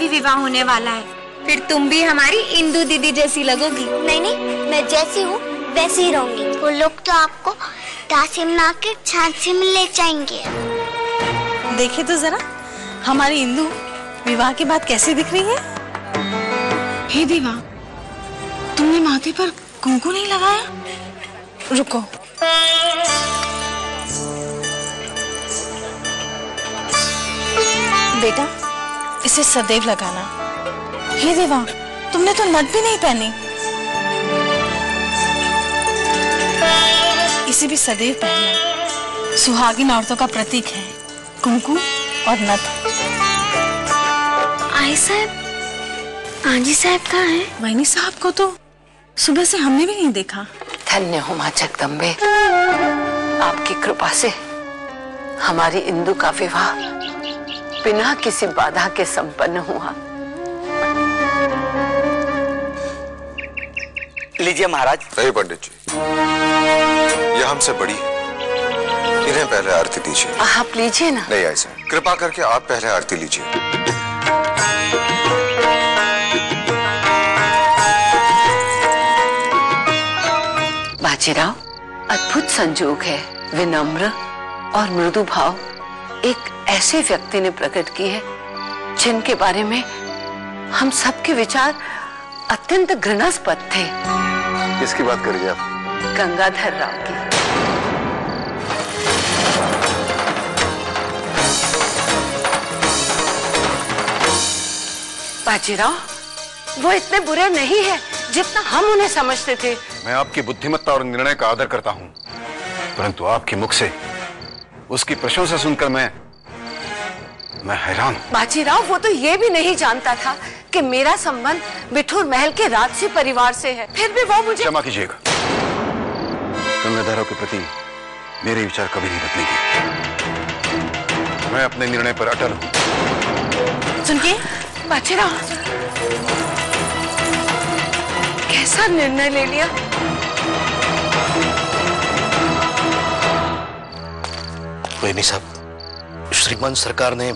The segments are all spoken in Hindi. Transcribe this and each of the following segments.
भी विवाह होने वाला है। फिर तुम भी हमारी इंदु दीदी जैसी लगोगी। नहीं नहीं, मैं जैसी हूँ वैसी ही रहूंगी। वो लोग तो आपको दासी बना के झांसी में ले जाएंगे। देखिए तो जरा हमारी इंदु विवाह के बाद कैसी दिख रही है। हे देवा, तुमने माथे पर कुंकू नहीं लगाया? रुको, बेटा इसे सदैव लगाना। हे देवा, तुमने तो नथ भी नहीं पहनी। इसे भी सदैव पहनना। सुहागिन औरतों का प्रतीक है कुंकू और नथ। आई साहब, आंजी साहब कहाँ हैं? वैनी साहब को तो सुबह से हमने भी नहीं देखा। धन्य हो मां जगदम्बे, आपकी कृपा से हमारी इंदु का विवाह बिना किसी बाधा के संपन्न हुआ। लीजिए महाराज। नहीं पंडित जी, यह हमसे बड़ी है, इन्हें पहले आरती दीजिए। आप लीजिए ना। नहीं ऐसा, कृपा करके आप पहले आरती लीजिए। बाजीराव, अद्भुत संजोग है। विनम्र और मृदु भाव एक ऐसे व्यक्ति ने प्रकट की है जिनके बारे में हम सबके विचार अत्यंत घृणास्पद थे। किसकी बात करिए आप? गंगाधर राव की। बाजीराव, वो इतने बुरे नहीं है जितना हम उन्हें समझते थे। मैं आपकी बुद्धिमत्ता और निर्णय का आदर करता हूं, परंतु आपके मुख से उसकी प्रशंसा सुनकर मैं हैरान हूं। बाजीराव, वो तो ये भी नहीं जानता था कि मेरा संबंध बिठूर महल के राजसी परिवार से है। फिर भी वो मुझे। क्षमा कीजिएगा, गंगाधर के प्रति मेरे विचार कभी नहीं बदलेंगे। मैं अपने निर्णय पर अटल हूं। सुनिए बाजीराव, कैसा निर्णय ले लिया। वैनी साहब, श्रीमान सरकार ने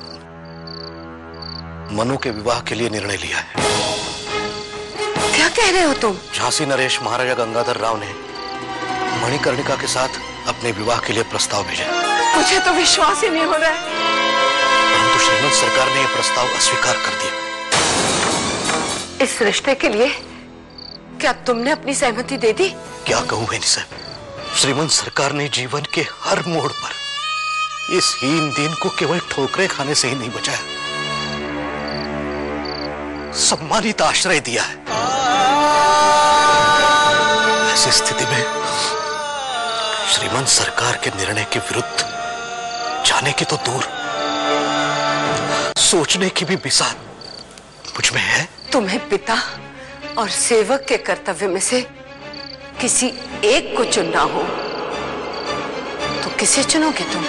मनु के विवाह के लिए निर्णय लिया है। क्या कह रहे हो तुम? झांसी नरेश महाराजा गंगाधर राव ने मणिकर्णिका के साथ अपने विवाह के लिए प्रस्ताव भेजा। मुझे तो विश्वास ही नहीं हो रहा है। परंतु श्रीमान सरकार ने यह प्रस्ताव अस्वीकार कर दिया। इस रिश्ते के लिए क्या तुमने अपनी सहमति दे दी? क्या कहूं वैनी साहब, श्रीमान सरकार ने जीवन के हर मोड़ पर इस हीन दिन को केवल ठोकरें खाने से ही नहीं बचाया, सम्मानित आश्रय दिया है। ऐसी स्थिति में श्रीमान सरकार के निर्णय के विरुद्ध जाने की तो दूर, सोचने की भी बिसात मुझ में है। तुम्हें पिता और सेवक के कर्तव्य में से किसी एक को चुनना हो तो किसे चुनोगे तुम?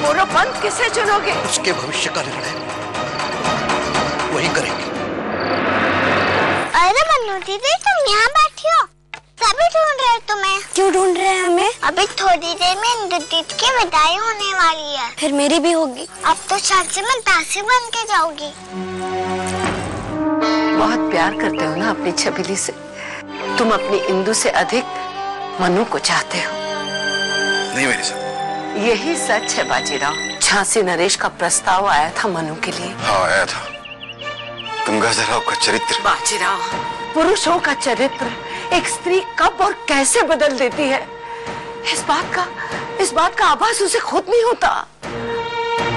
मोरोपंत किसे चुनोगे? उसके भविष्य का निर्णय वही करेंगे। अरे मनु दीदी, तुम यहाँ बैठी हो, सभी ढूंढ रहे तुम्हें। क्यों ढूंढ रहे हैं हमें? अभी थोड़ी देर में इंदु दीदी की विदाई होने वाली है। फिर मेरी भी होगी। अब तो झांसी में दासी बन के जाओगी। बहुत प्यार करते हो ना अपनी छबीली से। तुम अपनी इंदु से अधिक मनु को चाहते हो। नहीं मेरी साहब, यही सच है बाजीराव। झांसी नरेश का प्रस्ताव आया था मनु के लिए। हाँ आया था। गंगाधर राव का चरित्र। बाजीराव, पुरुषों का चरित्र एक स्त्री कब और कैसे बदल देती है, इस बात का आभास उसे खुद नहीं होता।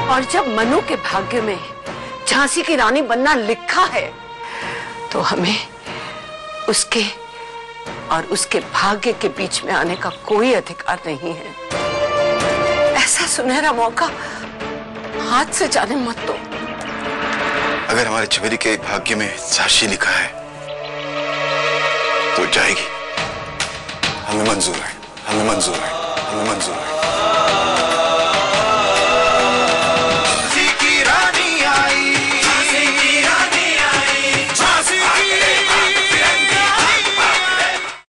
और जब मनु के भाग्य में झांसी की रानी बनना लिखा है तो हमें उसके और उसके भाग्य के बीच में आने का कोई अधिकार नहीं है। ऐसा सुनहरा मौका हाथ से जाने मत दो। अगर हमारे छबीली के भाग्य में झांसी लिखा है तो जाएगी। हमें मंजूर है, हमें मंजूर है, हमें मंजूर है।